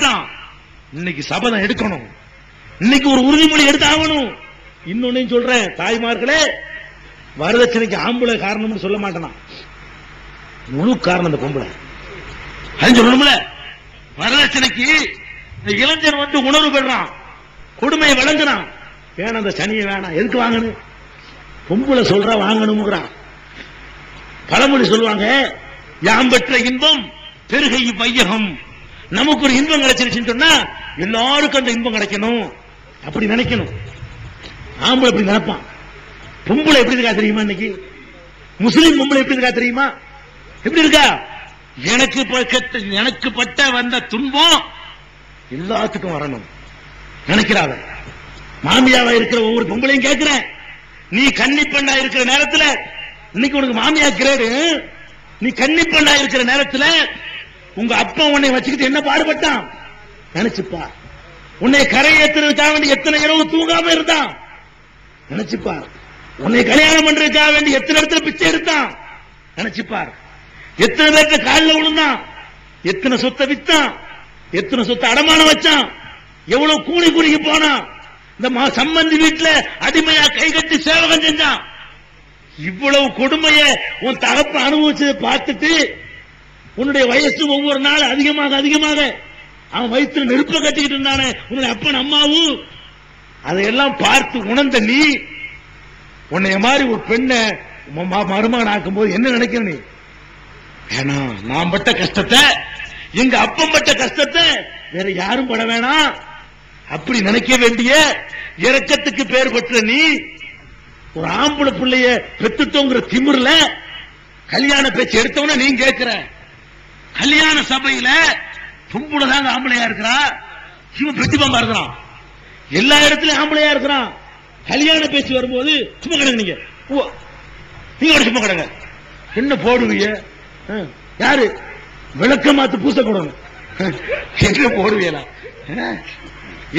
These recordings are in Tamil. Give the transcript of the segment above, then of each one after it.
வேண்டாம், இன்னைக்கு சபதம் எடுக்கணும், இன்னைக்கு ஒரு உறுதிமொழி எடுத்து ஆகணும். இன்னொன்னு சொல்றேன் தாய்மார்களே, வரதட்சணைக்கு ஆம்பளை காரணம்னு சொல்ல மாட்டேனா, முழு காரணம் அந்த பொம்பளை. அது சொல்லணும்ல, வரதட்சணைக்கு இளைஞர் வந்து உணர்வு பெறான், கொடுமையை வழங்குறான், வேணாம் அந்த சனியை வேணாம், எதுக்கு வாங்கணும், பொம்பளை சொல்றா வாங்கணும்ங்கிறான். பழமொழி சொல்லுவாங்க, யாம் பெற்ற இன்பம் பெருகை வையகம். நமக்கு ஒரு இன்பம் கிடைச்சிருச்சுன்னு சொன்னா எல்லாருக்கும் அந்த இன்பம் கிடைக்கணும், அப்படி நினைக்கணும். ஆம்பளை எப்படி நினைப்பான், பொம்பளை எப்படி இருக்கா தெரியுமா? இன்னைக்கு முஸ்லீம் பொம்பளை எப்படி இருக்கா தெரியுமா? எப்படி இருக்கா? எனக்கு பட்ட வந்த துன்பம் எல்லாத்துக்கும் வரணும் நினைக்கிறாங்க. மாமியாவா இருக்கிற ஒவ்வொரு பொம்பளையும் கேட்கிறேன், நீ கன்னிப்பெண்ணா இருக்கிற நேரத்தில், இன்னைக்கு உனக்கு மாமியா கிரேடு, நீ கன்னிப்பெண்ணா இருக்கிற நேரத்தில் உங்க அப்பா உன்னை வச்சுக்கிட்டு என்ன பாடுபட்டான் நினைச்சுப்பா. உன்னை கரையேற்றுறதுக்காக வேண்டி எத்தனை இரவு தூங்காம இருந்தான் நினைச்சுப்பார். உன்னை கல்யாணம் பண்றதுக்காக வேண்டி எத்தனை இடத்துல பிச்சை எடுத்தான் நினைச்சுப்பார். எத்தனை பேர்த்த காலில் விழுந்தான், எத்தனை சொத்தை வித்தான், எத்தனை சொத்தை அடமானம் வச்சான், எவ்வளவு கூலி குறுகி போனான், இந்த சம்பந்தி வீட்டுல அடிமையா கை கட்டி சேவகம் செஞ்சான். இவ்வளவு கொடுமையை உன் தகப்ப அனுபவிச்சதை பார்த்துட்டு உன்னுடைய வயசு ஒவ்வொரு நாள் அதிகமாக அதிகமாக அவன் வயிற்றுல நெருப்ப கட்டிக்கிட்டு இருந்தானே உன்னுடைய அப்பன் அம்மாவும், அதையெல்லாம் பார்த்து உணர்ந்த நீ உன்னைய மாதிரி ஒரு பெண்ணை மருமகன் ஆக்கும் போது என்ன நினைக்கிற நீ? ஏன்னா நான் பட்ட கஷ்டத்தை, எங்க அப்பன் பட்ட கஷ்டத்தை வேற யாரும் பட வேணாம் அப்படி நினைக்க வேண்டிய இரக்கத்துக்கு பேர் பெற்ற நீ ஒரு ஆம்பளை பிள்ளைய பெத்துட்டோங்கிற திமிர்ல கல்யாண பேச்சு எடுத்தவன நீ கேட்கிற. கல்யாண சபையில பொம்பளைதாங்க ஆம்பளையா இருக்கிறா, இவன் பிரதிபம்பா இருக்கிறான், எல்லா இடத்துலயும் ஆம்பளையா இருக்கிறான். கல்யாண பேச்சு வரும்போது சும்மா கிடங்க, நீங்க சும்மா கிடங்க, என்ன போடுவீங்க? யாரு விளக்க மாத்து பூச போடணும், என்ன போடுவீங்களா?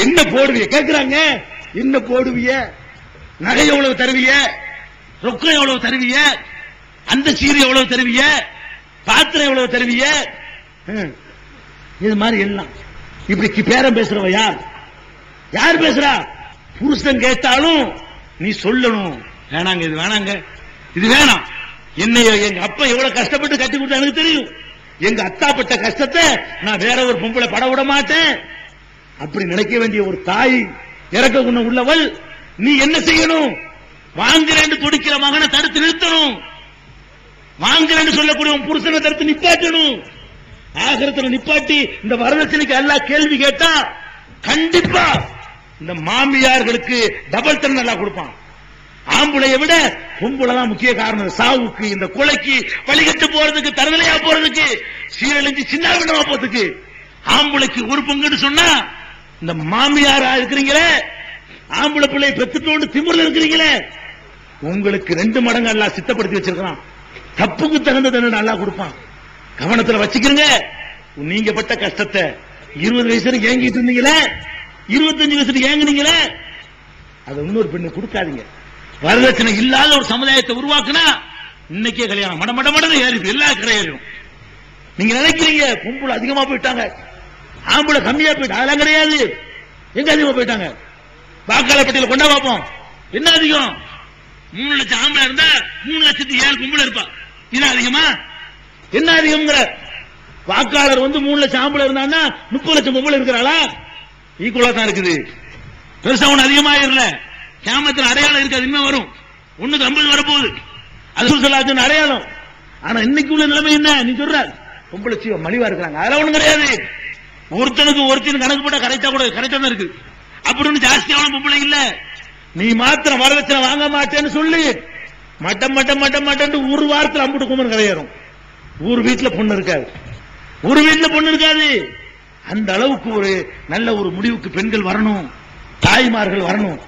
என்ன போடுவிய கேட்கிறாங்க, என்ன போடுவிய? நகை எவ்வளவு தருவிய, ரொக்கம் எவ்வளவு தருவிய, அந்த சீரை எவ்வளவு தருவிய, பாத்திரம் எவ்வளவு தருவிய, இது மாதிரி எல்லாம். இப்படி பேரம் பேசுறவ யார்? யார் பேசுறா? புருஷன் கேட்டாலும் நீ சொல்லணும், வேணாங்க இது வேணாங்க இது வேணாம். என்னைய எங்க அப்பா எவ்வளவு கஷ்டப்பட்டு கட்டி கொடுத்தா எனக்கு தெரியும், எங்க அத்தா பட்ட கஷ்டத்தை நான் வேற ஒரு பொம்பளை பட விட மாட்டேன் அப்படி நினைக்க வேண்டிய ஒரு தாய் இறக்க குணம் உள்ளவள். நீ என்ன செய்யணும்? வாங்குறேன்னு துடிக்கிற மகனை தடுத்து நிறுத்தணும், வாங்குறேன்னு சொல்லக்கூடிய புருஷனை தடுத்து நிப்பாட்டணும். ஆகிரத்தில் நிப்பாட்டி இந்த வரதட்சணைக்கு எல்லாம் கேள்வி கேட்டா கண்டிப்பா இந்த மாமியார்களுக்கு டபுள் தன் நல்லா கொடுப்பான். ஆம்பளைய விட பொம்பளை தான் முக்கிய காரணம். சாவுக்கு, இந்த கொலைக்கு, வழிகட்டு போறதுக்கு, தரநிலையா போறதுக்கு, சீரழிஞ்சு சின்ன விடமா போறதுக்கு ஆம்பளைக்கு ஒரு பங்குன்னு சொன்னா, இந்த மாமியாரா இருக்கிறீங்களே, ஆம்பளை பிள்ளையை பெத்துட்டோன்னு திமிர்ல இருக்கிறீங்களே, உங்களுக்கு 2 மடங்கு எல்லாம் சித்தப்படுத்தி வச்சிருக்கான். தப்புக்கு தகுந்தது நல்லா கொடுப்பான். கவனத்தில் வச்சுக்கிறீங்க. நீங்க பட்ட கஷ்டத்தை 20 வயசுல ஏங்கிட்டு இருந்தீங்களே, 25 வயசுல ஏங்குனீங்களே, அதை இன்னொரு பெண்ணு கொடுக்காதீங்க. வரதட்சணை இல்லாத ஒரு சமுதாயத்தை உருவாக்குனா இன்னைக்கே கல்யாணம் மட மட மடன்னு ஏறி எல்லா கிடையாது. நீங்க நினைக்கிறீங்க பொம்பளை அதிகமா போயிட்டாங்க, ஆம்பளை கம்மியா போயிட்டாங்க, அதெல்லாம் கிடையாது. எங்க அதிகமா போயிட்டாங்க? வாக்காளர் பட்டியல கொண்டா பார்ப்போம், என்ன அதிகம்? 3 லட்சம் ஆம்பளை இருந்தா 3,07,000 பொம்பளை இருப்பா. இது அதிகமா? என்ன அதிகம்ங்கிற? வாக்காளர் 3 லட்சம் ஆம்பளை இருந்தான்னா 30 லட்சம் பொம்பளை இருக்கிறாளா? ஈக்குவலா தான் இருக்குது. பெருசா ஒண்ணு அதிகமாயிரல. கியாமத்தில் அடையாளம் இருக்காது, இனிமே வரும். 150 வரப்போகுது, அது சொல்லாத அடையாளம். ஆனா இன்னைக்கு உள்ள நிலைமை என்ன? நீ சொல்ற பொம்பளை மலிவா இருக்கிறாங்க, அதெல்லாம் ஒண்ணும் கிடையாது. ஒருத்தனுக்கு ஒருத்தன் கணக்கு போட்டா கரெக்டா கூட கரெக்டா தான் இருக்கு. அப்படின்னு ஜாஸ்தியான பொம்பளை இல்ல. நீ மாத்திரம் வரதட்சணை வாங்க மாட்டேன்னு சொல்லி மட்டம் மட்டம் மட்டம் மட்டம் ஒரு வாரத்தில் அம்புட்டு கும்பன் கரையேறும். ஒரு வீட்டுல பொண்ணு இருக்காது, ஒரு வீட்டுல பொண்ணு இருக்காது. அந்த அளவுக்கு ஒரு நல்ல ஒரு முடிவுக்கு பெண்கள் வரணும், தாய்மார்கள் வரணும்.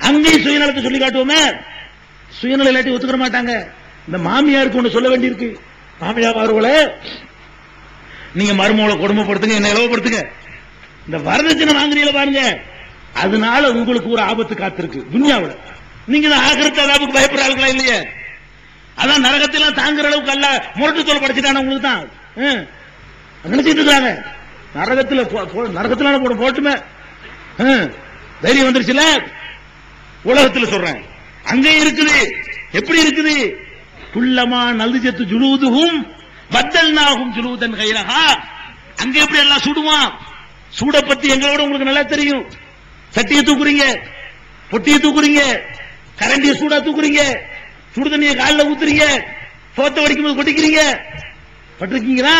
அங்கேயும் சுயநலத்தை சொல்லி காட்டுவோமே, சுயநலம் இல்லாட்டி ஒத்துக்கிற மாட்டாங்க. இந்த மாமியாருக்கு ஒண்ணு சொல்ல வேண்டியிருக்கு. மாமியார் அவர்களே, நீங்க மருமகளை கொடுமைப்படுத்துங்க, என்ன இலவப்படுத்துங்க, இந்த வரதட்சணை வாங்குறீங்களா பாருங்க, அதனால உங்களுக்கு ஒரு ஆபத்து காத்திருக்கு துன்யாவில். நீங்க தான் ஆகிரத்து அதாபுக்கு பயப்படுறாங்களா இல்லையே? அதான் நரகத்தெல்லாம் தாங்குற அளவுக்கு அல்ல முரட்டு தோல் படைச்சிட்டான உங்களுக்கு தான் நினைச்சிட்டு இருக்காங்க. நரகத்துல போட்டுமே தைரியம் வந்துருச்சுல. உலகத்துல சொல்றேன், அங்க இருக்குது. எப்படி இருக்குது? குல்லமா நல்ஜத்து ஜுலூதுஹும் பத்தல்நாஹும் ஜுலூதன் கைரஹா. அங்க எப்படி எல்லாம் சுடுவான். சூட பத்தி எங்களோட உங்களுக்கு நல்லா தெரியும். சட்டியை தூக்குறீங்க, பொட்டியை தூக்குறீங்க, கரண்டியை சூடா தூக்குறீங்க, சுடு தண்ணியை காலில் ஊத்துறீங்க, சோத்த வடிக்கும் போது கொட்டிக்கிறீங்க. பட்டிருக்கீங்களா?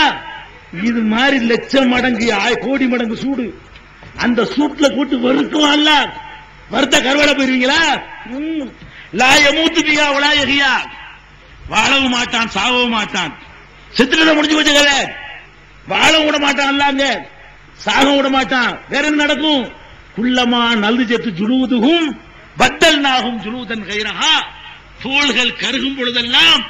இது மாதிரி லட்சம் மடங்கு கோடி மடங்கு சூடு. அந்த சூட்ல போட்டு வறுக்கும் அல்ல. வறுத்த கருவாடை போயிருவீங்களா? லாயமூத்து பியா வலாயகியா. வாழவும் மாட்டான், சாகவும் மாட்டான். செத்துட்டு முடிஞ்சு போச்சு கதை. வாழவும் விட மாட்டான் அல்லாங்க, சாகவும் விட மாட்டான். வேற என்ன நடக்கும்? குல்லமா நல்லது செத்து ஜுலூதுகும் பத்தல் நாகும் ஜுலூதன் கைரஹா. தோள்கள் கருகும் பொழுதெல்லாம்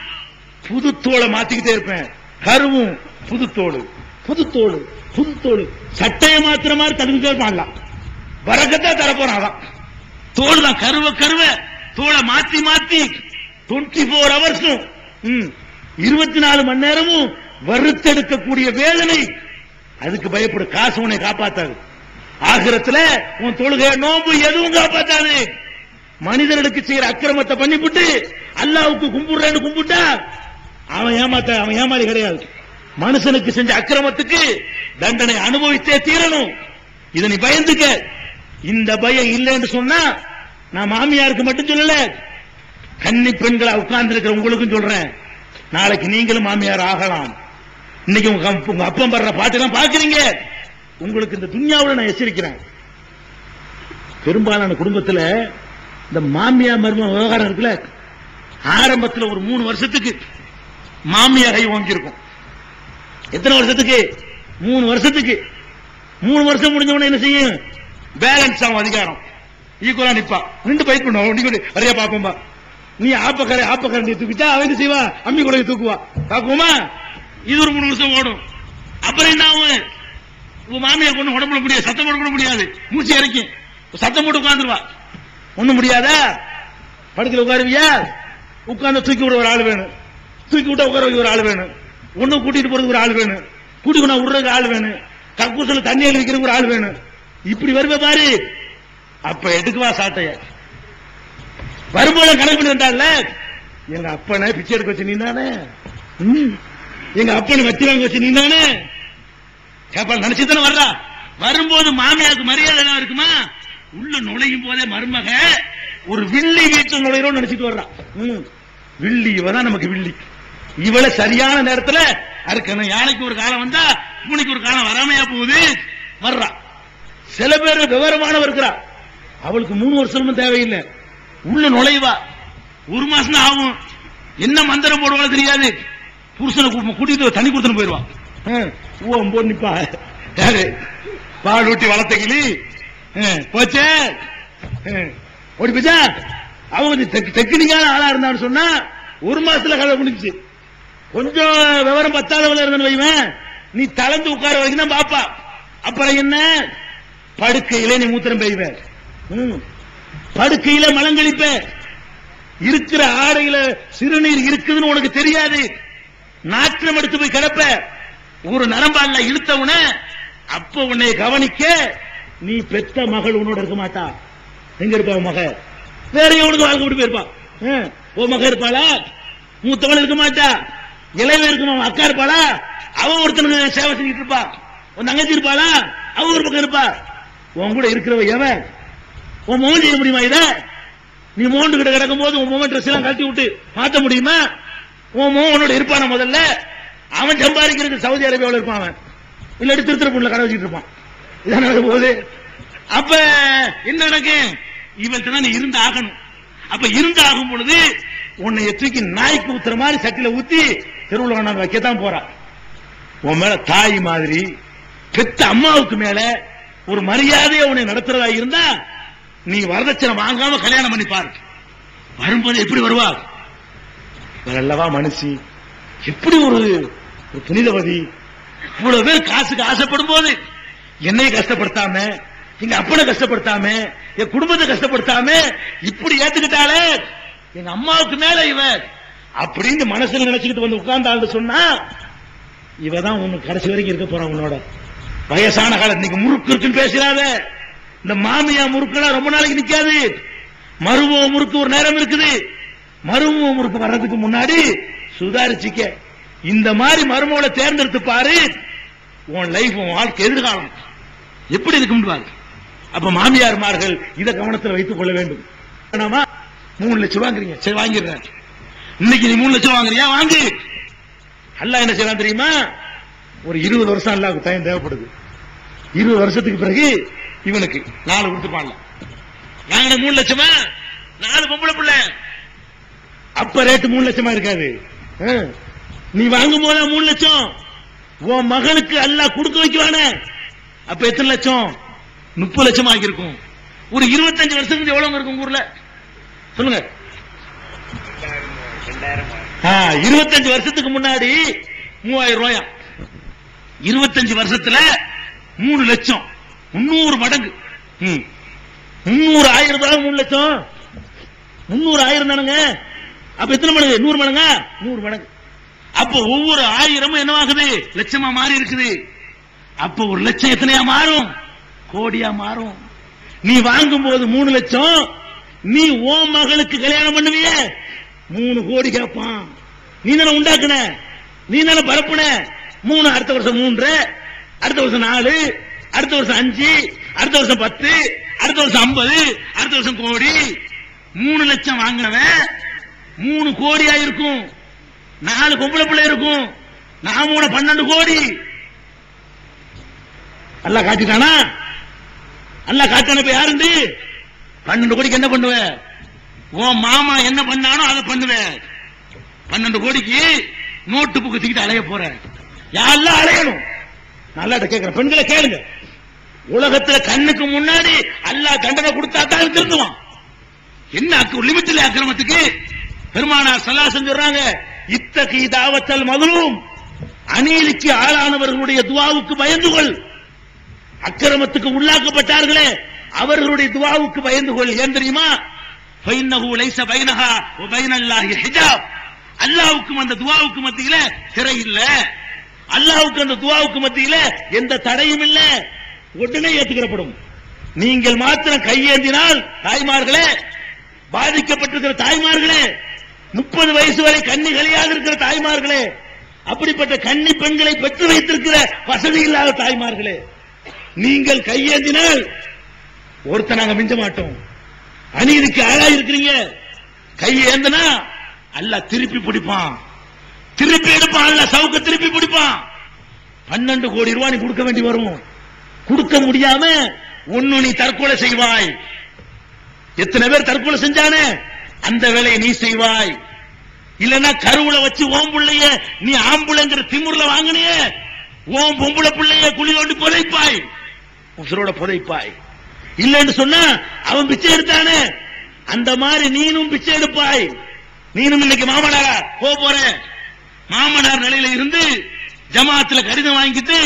புது தோலை மாத்திக்கிட்டே இருப்பேன். கருவும் புதுத்தோடு, புதுத்தோடு, புதுத்தோடு. சட்டையை மாத்திர மாதிரி தடுக்கிட்டே இருப்பான். வரக்கத்தா தரப்போறான். தோல் தான் கருவ கருவ தோலை மாத்தி மாத்தி 24 hours 24 மணி நேரமும் வறுத்தெடுக்கக்கூடிய வேதனை. அதுக்கு பயப்படு. காசு உன்னை காப்பாத்தாது. ஆகிரத்துல உன் தொழுகை, நோம்பு எதுவும் காப்பாத்தாது. மனிதர்களுக்கு செய்யற அக்கிரமத்தை பண்ணிவிட்டு அல்லாவுக்கு கும்பிடுறேன்னு கும்பிட்டா அவன் ஏமாளி கிடையாது. மனுஷனுக்கு செஞ்ச அக்கிரமத்துக்கு தண்டனை அனுபவித்தே தீரணும். இதை நீ பயந்துக்க. இந்த பயம் இல்லைன்னு சொன்னா நான் மாமியாருக்கு மட்டும் சொல்லல, கன்னி பெண்களை உட்கார்ந்து இருக்கிற உங்களுக்கும் சொல்றேன். நாளைக்கு நீங்களும் மாமியார் ஆகலாம். இன்னைக்கு உங்க அப்பம் படுற பாட்டெல்லாம் பாக்குறீங்க. உங்களுக்கு இந்த துன்யாவில் நான் எச்சரிக்கிறேன். பெரும்பாலான குடும்பத்தில் இந்த மாமியா மர்ம விவகாரம் இருக்குல்ல, ஆரம்பத்தில் ஒரு 3 வருஷத்துக்கு மாமியார் கை வாங்கியிருக்கும். எத்தனை வருஷத்துக்கு? 3 வருஷத்துக்கு. 3 வருஷம் முடிஞ்சவன என்ன செய்யும்? பேலன்ஸ் ஆகும் அதிகாரம். ஈக்குவலா நிப்பா. நின்று பைக் பண்ணுவோம். வரையா பாப்போம்பா. நீ ஆப்பக்கரண்டி தூக்கிட்டா அவன் என்ன செய்வா? அம்மி கூட தூக்குவா. பாக்குவோமா? இது ஒரு 3 வருஷம் ஓடும். அப்புறம் என்ன ஆகும்? உங்க மாமியார் கொண்டு உடம்புல முடியாது, சத்தம் போட கூட முடியாது. மூச்சு இறக்கி சத்தம் போட்டு உட்காந்துருவா. ஒண்ணும் முடியாதா? படுக்கல உட்காருவியா? உட்கார்ந்து தூக்கி விட ஒரு ஆள் வேணும். தூக்கி விட்டா உட்கார வைக்க ஒரு ஆள் வேணும். ஒண்ணு கூட்டிட்டு போறதுக்கு ஒரு ஆள் வேணும். கூட்டி கொண்டா விடுறதுக்கு ஆள் வேணும். கக்கூசல தண்ணி வைக்கிறதுக்கு ஒரு ஆள் வேணும். இப்படி வருவ பாரு. அப்ப எடுக்குவா சாட்டைய. வரும்போது கணக்கு பண்ணி வந்தால, எங்க அப்பனை பிச்சை எடுக்க வச்சு நீ தானே, எங்க அப்பனை வச்சு வாங்க வச்சு நீ தானே கேப்பாள். நினைச்சுதானே வர்றா. வரும்போது மாமியாருக்கு மரியாதை எல்லாம் இருக்குமா? உள்ள நுழையும் போதே மருமக ஒரு வில்லி வீட்டு நுழையிறோம் நினைச்சிட்டு வர்றா. வில்லி இவதான் நமக்கு வில்லி. இவளை சரியான நேரத்தில் அறுக்கணும். யானைக்கு ஒரு காலம் வந்தா பூனைக்கு ஒரு காலம் வராமையா போகுது. வர்றா. சில பேர் விவரமானவர் இருக்கிறா. அவளுக்கு 3 வருஷமும் தேவையில்லை. உள்ள நுழைவா. 1 மாசம் தான் ஆகும். என்ன மந்திரம் போடுவாங்க தெரியாது. புருஷனை கூட்டிட்டு தண்ணி கொடுத்துன்னு போயிடுவா. நிப்பா. யாரு? பால் ஊட்டி வளர்த்த கிளி போச்சே ஓடி போச்சா. அவங்க டெக்னிக்கான ஆளா இருந்தான்னு சொன்னா 1 மாசத்துல கதை முடிஞ்சு. கொஞ்சம் விவரம் பத்தாதவள இருந்தேன்னு வைவேன், நீ தளர்ந்து உட்கார வரைக்கும் தான் பாப்பா. அப்புறம் என்ன? படுக்கையில நீ மூத்திரம் பெய்வ, படுக்கையில மலங்கழிப்ப, இருக்கிற ஆடையில சிறுநீர் இருக்குதுன்னு உனக்கு தெரியாது. நாற்றம் எடுத்து போய் கிடப்ப. ஒரு நரம்பால இழுத்தவன அப்ப உன்னை கவனிக்க நீ பெத்த மகள் உன்னோட இருக்க மாட்டா. எங்க இருப்பா மக? வேற எவனுக்கு வாழ்க்கை விட்டு போயிருப்பா. ஓ மக இருப்பாளா? மூத்தவன் இருக்க மாட்டா. இளைவ இருக்கணும். அக்கா இருப்பாளா? அவ ஒருத்தனுக்கு சேவை செஞ்சுட்டு இருப்பா. உன் தங்கச்சி இருப்பாளா? அவ ஒரு பக்கம் இருப்பா. உன் கூட இருக்கிறவ எவன்? உன் மோகன் செய்ய முடியுமா? இத நீ மோண்டு கிட்ட கிடக்கும் போது உன் மோகன் ட்ரெஸ் எல்லாம் கழட்டி விட்டு மாத்த முடியுமா? உன் மோகனோட இருப்பான முதல்ல. அவன் சம்பாதிக்கிறது சவுதி அரேபியாவில் இருப்பான். அவன் இல்லாட்டி திருத்திரப்பூர்ல கடை வச்சுட்டு இருப்பான். இதான் நடக்க போகுது. அப்ப என்ன நடக்கும்? இவள்கிட்ட தான் நீ இருந்து ஆகணும். அப்ப இருந்து ஆகும் பொழுது உன்னை தூக்கி நாய்க்கு ஊத்துற மாதிரி சட்டில ஊத்தி தெருவில் கொண்டாந்து வைக்கத்தான் போறா. உன் மேல தாய் மாதிரி பெத்த அம்மாவுக்கு மேல ஒரு மரியாதையை உன்னை நடத்துறதா இருந்தா நீ வரதட்சணை வாங்காம கல்யாணம் பண்ணி பாரு. வரும்போது எப்படி வருவா? அல்லவா மனுஷி, எப்படி ஒரு புனிதவதி. இவ்வளவு பேர் காசுக்கு ஆசைப்படும் போது என்னை கஷ்டப்படுத்தாம, எங்க அப்பனை கஷ்டப்படுத்தாம, என் குடும்பத்தை கஷ்டப்படுத்தாம இப்படி ஏத்துக்கிட்டாலே எங்க அம்மாவுக்கு மேல இவ அப்படின்னு மனசுல நினைச்சுக்கிட்டு வந்து உட்கார்ந்தாள் சொன்னா இவதான் உனக்கு கடைசி வரைக்கும் இருக்க போறான் உன்னோட. வயசான காலம் இன்னைக்கு முறுக்கு இருக்குன்னு பேசுறாத. இந்த மாமியா முறுக்குலாம் ரொம்ப நாளைக்கு நிக்காது. மருமக முறுக்கு ஒரு நேரம் இருக்குது. மருமக முறுக்கு வர்றதுக்கு முன்னாடி சுதாரிச்சுக்க. இந்த மாதிரி மருமகளை தேர்ந்தெடுத்து பாரு, உன் லைஃப் உன் வாழ்க்கை எதிர்காலம் எப்படி இருக்குன்னு பாரு. அப்ப மாமியார்மார்கள் இதை கவனத்தில் வைத்துக் கொள்ள வேண்டும். 3 லட்சம் வாங்குறீங்க, சரி வாங்கிடுறேன். இன்னைக்கு நீ 3 லட்சம் வாங்குறியா, வாங்கு. அல்லாஹ் என்ன செய்யலாம் தெரியுமா? ஒரு 20 வருஷம் அல்லாஹ்வுக்கு டைம் தேவைப்படுது. 20 வருஷத்துக்கு பிறகு இவனுக்கு 4 கொடுத்துப்பான்ல. வாங்கின 3 லட்சமா, 4 பொம்பளை பிள்ளை. அப்ப ரேட்டு 3 லட்சமா இருக்காது. நீ வாங்கும் போது 3 லட்சம் உன் மகனுக்கு அல்லாஹ் கொடுக்க வைக்குவானே, அப்ப எத்தனை லட்சம்? 30 லட்சம் ஆகியிருக்கும். ஒரு 25 வருஷத்துக்கு எவ்வளவு இருக்கும் ஊர்ல சொல்லுங்க? 25 வருஷத்துக்கு முன்னாடி 3000 ரூபாயா, 25 வருஷத்துல 3 லட்சம், 300 மடங்கு. 300 ஆயிரம் ரூபாய் 3 லட்சம், 300 ஆயிரம் தானுங்க. அப்ப எத்தனை மடங்கு? 100 மடங்கா? 100 மடங்கு. அப்ப ஒவ்வொரு ஆயிரமும் என்னவாகுது? லட்சமா மாறி இருக்குது. அப்ப ஒரு லட்சம் எத்தனையா மாறும்? கோடியா மாறும். நீ வாங்கும் போது 3 லட்சம், நீ ஓ மகளுக்கு கல்யாணம் பண்ணுவிய 3 கோடி கேட்பான். நீ தானே உண்டாக்குன, நீ தானே பரப்புன. 3, அடுத்த வருஷம் 3, அடுத்த வருஷம் 4, அடுத்த வருஷம் 5, அடுத்த வருஷம் 10, அடுத்த வருஷம் 50, அடுத்த வருஷம் கோடி. 3 லட்சம் வாங்கினவன் 3 கோடியா இருக்கும். 4 பொம்பளை பிள்ளை இருக்கும். நாம 12 கோடி. அல்லாஹ் காட்டிட்டானா? அல்லாஹ் காட்டான இப்ப யாருண்டு? 12 கோடிக்கு என்ன பண்ணுவ? உன் மாமா என்ன பண்ணானோ அதை பண்ணுவேன். 12 கோடிக்கு நோட்டு புக்கு தூக்கிட்டு அலைய போற. யாரெல்லாம் அலையணும்? நல்லா கேட்கிற பெண்களை கேளுங்க. உலகத்துல கண்ணுக்கு முன்னாடி அல்லாஹ் தண்டனை கொடுத்தா தான் திருந்துவான். என்ன லிமிட் இல்ல அக்கிரமத்துக்கு? பெருமானார் ஸல்லல்லாஹு அலைஹி சொல்றாங்க, இத்தகி தாவத்தல் மظلوم, அநீதிக்கு ஆளானவர்களுடைய துஆவுக்கு பயந்துகொள். அக்கிரமத்துக்கு உள்ளாக்கப்பட்டார்களே அவர்களுடைய துஆவுக்கு பயந்துகொள். ஏன் தெரியுமா? ஃபைன்னஹு லைஸ பைனஹா வ பைனல்லாஹி ஹிஜாப். அல்லாஹ்வுக்கும் அந்த துஆவுக்கு மத்தியில திரை இல்ல. அல்லாஹ்வுக்கு அந்த துஆவுக்கு மத்தியில எந்த தடையும் இல்ல. உடனே ஏற்றுக்கொள்ளப்படும். நீங்கள் மாத்திரம் கையேந்தினால், தாய்மார்களே, பாதிக்கப்பட்டிருக்கிற தாய்மார்களே, 30 வயசு வரை கண்ணி கழியாது இருக்கிற தாய்மார்களே, அப்படிப்பட்ட கன்னி பெண்களை பெற்று வைத்திருக்கிற வசதி இல்லாத தாய்மார்களே, நீங்கள் கையேந்தினால் ஒருத்த நாங்க மிஞ்ச மாட்டோம். அநீதிக்கு ஆளாக இருக்கிறீங்க. கையேந்தினா அல்லாஹ் திருப்பி பிடிப்பான், திருப்பி எடுப்பான். அல்லாஹ் சவுக்க திருப்பி பிடிப்பான். 12 கோடி ரூபாய் நீ கொடுக்க வேண்டி வரும். கொடுக்க முடியாம ஒன்னு நீ தற்கொலை செய்வாய். எத்தனை பேர் தற்கொலை செஞ்சானே அந்த வேலையை நீ செய்வாய். இல்லன்னா கருவுல வச்சு ஓம் பிள்ளைய நீ ஆம்புளைங்கிற திமுறல வாங்கினிய ஓம் பொம்பளை பிள்ளைய குழி தோண்டி புதைப்பாய், உசுரோட புதைப்பாய். இல்லன்னு சொன்னா அவன் பிச்சை எடுத்தானே அந்த மாதிரி நீனும் பிச்சை எடுப்பாய். நீனும் இன்னைக்கு மாமனாரா போற மாமனார் நிலையில இருந்து ஜமாத்துல கடிதம் வாங்கிட்டு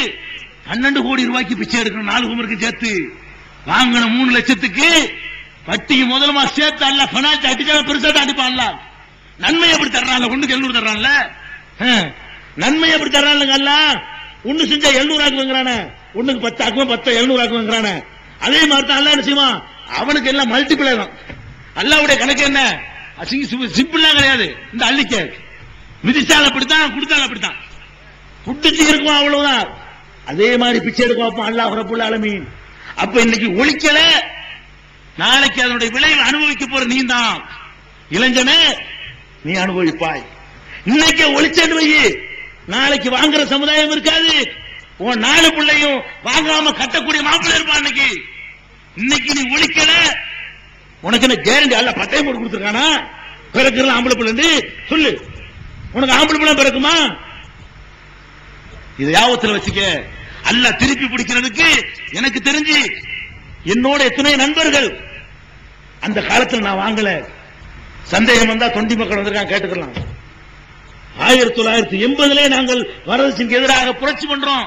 12 கோடி ரூபாய்க்கு பிச்சை எடுக்கணும். 4 குமருக்கு சேர்த்து வாங்கின 3 லட்சத்துக்கு வட்டிக்கு முதலமா சேர்த்து அல்ல பணாச்சு அடிச்சா பெருசா அடிப்பான்ல. நன்மை எப்படி தர்றான்ல? 700 தர்றான்ல. நன்மை எப்படி தர்றான்லங்க? அல்ல ஒண்ணு செஞ்சா 700 ஆக்குவாங்கிறானே, ஒண்ணுக்கு 10 ஆக்குவான், 10 700 ஆக்குவாங்கிறானே. அதே மாதிரி தான் அல்ல என்ன செய்வான்? அவனுக்கு எல்லாம் மல்டிபிளை தான். அல்லாவுடைய கணக்கு என்ன? சிம்பிள்லாம் கிடையாது. இந்த அள்ளிக்க மிதிச்சால் அப்படித்தான், கொடுத்தால் அப்படித்தான், புட்டிச்சு இருக்கும், அவ்வளவுதான். அதே மாதிரி பிச்சை எடுக்க வைப்பான் அல்லாஹ் ரப்புல் ஆலமீன். அப்ப இன்னைக்கு ஒழிக்கல, நாளைக்கு அதனுடைய விளைவை அனுபவிக்க போற நீ தான். இளைஞனே, நீ அனுபவிப்பாய். இன்னைக்கு ஒழிச்சேன்னு வை, நாளைக்கு வாங்குற சமுதாயம் இருக்காது. உன் 4 பிள்ளையும் வாங்காம கட்டக்கூடிய மாப்பிள்ளை இருப்பான். இன்னைக்கு நீ ஒழிக்கல, உனக்கு என்ன கேரண்டி? அல்ல பட்டயம் போட்டு கொடுத்துருக்கானா? பிறகு ஆம்பளை பிள்ளை சொல்லு, உனக்கு ஆம்பளை பிள்ளை பிறக்குமா? இது யாவத்தில் வச்சுக்க. அல்ல திருப்பி பிடிக்கிறதுக்கு எனக்கு தெரிஞ்சு என்னோட எத்தனை நண்பர்கள் அந்த காலத்தில் நான் வாங்கல. சந்தேகம் வந்தா தொண்டி மக்கள் வந்திருக்காங்க, கேட்டுக்கலாம். 1980 நாங்கள் வரதட்சணைக்கு எதிராக புரட்சி பண்றோம்.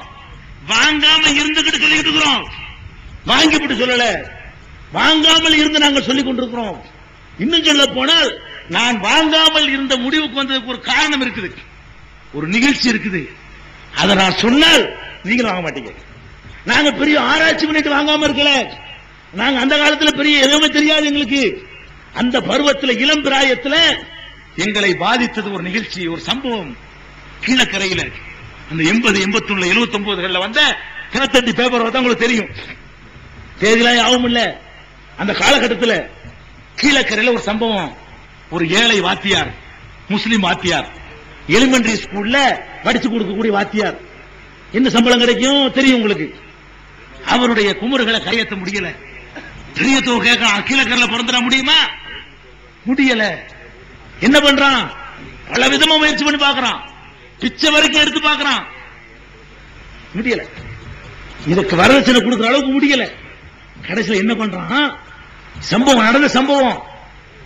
வாங்காம இருந்துகிட்டு சொல்லிட்டு இருக்கிறோம், வாங்கிவிட்டு சொல்லல, வாங்காமல் இருந்து நாங்கள் சொல்லிக் கொண்டிருக்கிறோம். இன்னும் சொல்ல போனால் நான் வாங்காமல் இருந்த முடிவுக்கு வந்ததுக்கு ஒரு காரணம் இருக்குது, ஒரு நிகழ்ச்சி இருக்குது. அதை நான் சொன்னால் நீங்களும் வாங்க மாட்டீங்க. நாங்க பெரிய ஆராய்ச்சி பண்ணிட்டு வாங்காம இருக்கல. நாங்க அந்த காலத்துல பெரிய எதுவுமே தெரியாது எங்களுக்கு. அந்த பருவத்தில் இளம் பிராயத்தில் எங்களை பாதித்தது ஒரு நிகழ்ச்சி, ஒரு சம்பவம். கீழக்கரையில் அந்த 80, 81, 79 வந்த தினத்தந்தி பேப்பர் பார்த்தா உங்களுக்கு தெரியும். தேதிலாம் யாவும் இல்ல. அந்த காலகட்டத்தில் கீழக்கரையில் ஒரு சம்பவம். ஒரு ஏழை வாத்தியார், முஸ்லிம் வாத்தியார், எலிமெண்டரி ஸ்கூல்ல படிச்சு கொடுக்கக்கூடிய வாத்தியார். என்ன சம்பளம் கிடைக்கும் தெரியும் உங்களுக்கு. அவருடைய குமர்களை கையெத்த முடியல. பெரிய தொகை கேட்கலாம். கீழக்கரையில் பிறந்துட முடியுமா? முடியல. என்ன பண்றான்? பல விதமா முயற்சி பண்ணி பார்க்கறான். பிச்சை வரைக்கும் எடுத்து பார்க்கறான். முடியல. இதுக்கு வரதட்சணை கொடுக்கிற அளவுக்கு முடியல. கடைசியில் என்ன பண்றான்? சம்பவம் நடந்த சம்பவம்,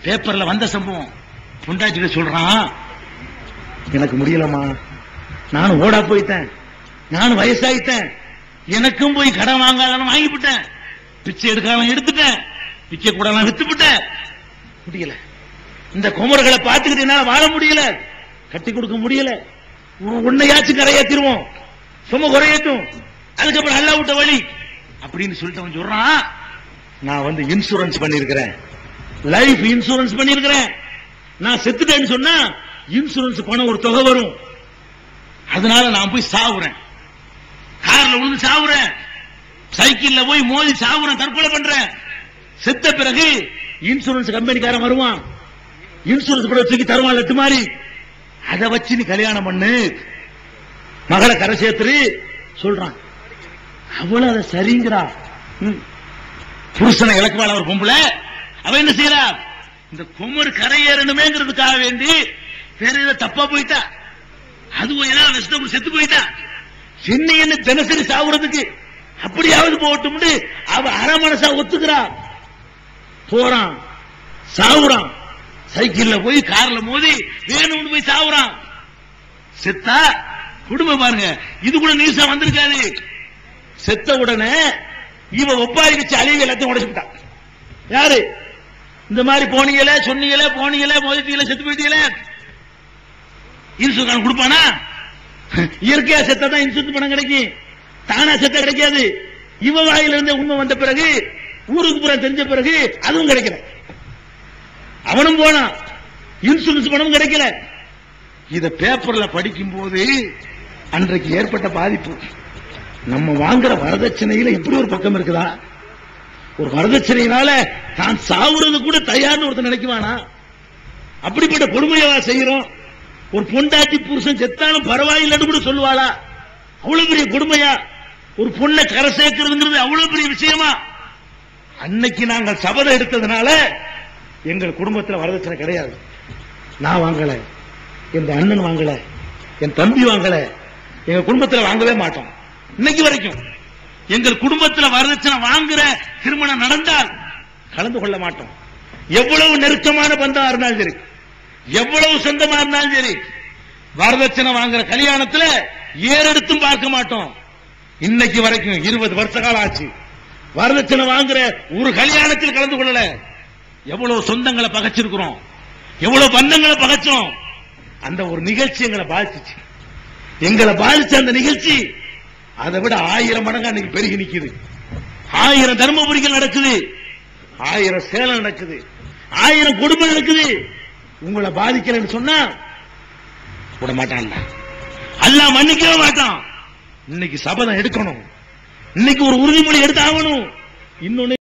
பேப்பர்ல வந்த சம்பவம். பொண்டாட்டிட்ட சொல்றான், எனக்கு முடியலமா, நானும் ஓடா போயிட்டேன், நானும் வயசாயிட்டேன், எனக்கும் போய் கடன் வாங்காதான் வாங்கிவிட்டேன், பிச்சை எடுக்கலாம் எடுத்துட்டேன், பிச்சை கூட வித்துவிட்டேன், முடியல. இந்த குமர்களை பார்த்துக்கிட்டு என்னால வாழ முடியல, கட்டி கொடுக்க முடியல, உன்னையாச்சும் கரையேற்றிருவோம், சும்மா குறையட்டும், அதுக்கப்புறம் அல்லா விட்ட வழி அப்படின்னு சொல்லிட்டு அவன் சொல்றான், நான் இன்சூரன்ஸ் பண்ணிருக்கிறேன், லைஃப் இன்சூரன்ஸ் பண்ணிருக்கிறேன், நான் செத்துட்டேன்னு சொன்னா இன்சூரன்ஸ் பணம் ஒரு தொகை வரும், அதனால நான் போய் சாவுறேன், கார்ல விழுந்து சாவுறேன், சைக்கிள்ல போய் மோதி சாவுறேன், தற்கொலை பண்றேன், செத்த பிறகு இன்சூரன்ஸ் கம்பெனிக்காரன் வருவான், இன்சூரன்ஸ் கூட தூக்கி தருவான் லட்டு மாதிரி, அதை வச்சு நீ கல்யாணம் பண்ணு, மகளை கரை சேர்த்து சொல்றான். அவ்வளவு அதை சரிங்கிறா. புருஷனை இலக்குவாள் ஒரு பொம்பளை. அவ என்ன செய்யறா? இந்த குமர் கரையேறணுமேங்கிறதுக்காக வேண்டி வேற ஏதோ தப்பா போயிட்டா, அதுவும் எல்லாம் வெஸ்டபுள் செத்து போயிட்டா, என்ன தினசரி சாவுறதுக்கு அப்படியாவது போட்டும் அவ அரை மனசா ஒத்துக்கிறா. போறான், சாவுறான், சைக்கிள்ல போய் கார்ல மோதி வேணும்னு போய் சாவுறான், செத்தா. குடும்பம் பாருங்க, இது கூட நியூஸா வந்திருக்காது. செத்த உடனே இவ ஒப்பாரி வச்சு அழிவு எல்லாத்தையும் உடைச்சுட்டான். யாரு? இந்த மாதிரி போனீங்களே, சொன்னீங்களே, போனீங்களே, மோதிட்டீங்களே, செத்து போயிட்டீங்களே, இன்சூரன்ஸ் கொடுப்பானா? இயற்கையா செத்தா தான் இன்சூரன்ஸ் பணம் கிடைக்கும், தானா செத்த கிடைக்காது. இவ வாயில இருந்து உண்மை வந்த பிறகு, ஊருக்கு பூரா தெரிஞ்ச பிறகு அதுவும் கிடைக்கல. அவனும் போனான், இன்சூரன்ஸ் பணம் கிடைக்கல. இத பேப்பர்ல படிக்கும் போது அன்றைக்கு ஏற்பட்ட பாதிப்பு, நம்ம வாங்குற வரதட்சணையில இப்படி ஒரு பக்கம் இருக்குதா? ஒரு வரதட்சணையினால தான் சாவுறது கூட தயார்னு ஒருத்தர் நினைக்குவானா? அப்படிப்பட்ட கொடுமையா செய்யறோம். ஒரு பொண்டாட்டி புருஷன் செத்தாலும் பரவாயில்லைன்னு கூட சொல்லுவாளா? அவ்வளவு பெரிய கொடுமையா? ஒரு பொண்ணை கரை சேர்க்கிறதுங்கிறது அவ்வளவு பெரிய விஷயமா? அன்னைக்கு நாங்கள் சபதம் எடுத்ததுனால எங்கள் குடும்பத்தில் வரதட்சணை கிடையாது. நான் வாங்கல, என் அண்ணன் வாங்கல, என் தம்பி வாங்கல, எங்க குடும்பத்தில் வாங்கவே மாட்டோம். இன்னைக்கு வரைக்கும் எங்கள் குடும்பத்தில் வரதட்சணை வாங்குற திருமணம் நடந்தால் கலந்து கொள்ள மாட்டோம். எவ்வளவு நெருக்கமான பந்தா இருந்தாலும் சரி, எவ்வளவு சொந்தமா இருந்தாலும் சரி, வரதட்சணை வாங்குற கல்யாணத்தில் ஏறெடுத்தும் பார்க்க மாட்டோம். இன்னைக்கு வரைக்கும் 20 வருஷ காலம் ஆச்சு, வரதட்சணை வாங்குற ஒரு கல்யாணத்தில் கலந்து கொள்ளல. எவ்வளவு சொந்தங்களை பகைச்சிருக்கிறோம், எவ்வளவு பந்தங்களை பகைச்சோம். அந்த ஒரு நிகழ்ச்சி எங்களை பாதிச்சு, எங்களை பாதிச்ச அந்த நிகழ்ச்சி அதை விட 1000 மடங்கு அன்னைக்கு பெருகி நிக்குது. 1000 தர்மபுரிகள் நடக்குது, 1000 சேலம் நடக்குது, 1000 குடும்பம் நடக்குது. உங்களை பாதிக்கலன்னு சொன்னா விட மாட்டான், அல்லாஹ் மன்னிக்கவே மாட்டான். இன்னைக்கு சபதம் எடுக்கணும், இன்னைக்கு ஒரு உறுதிமொழி எடுத்து ஆகணும். இன்னொன்னு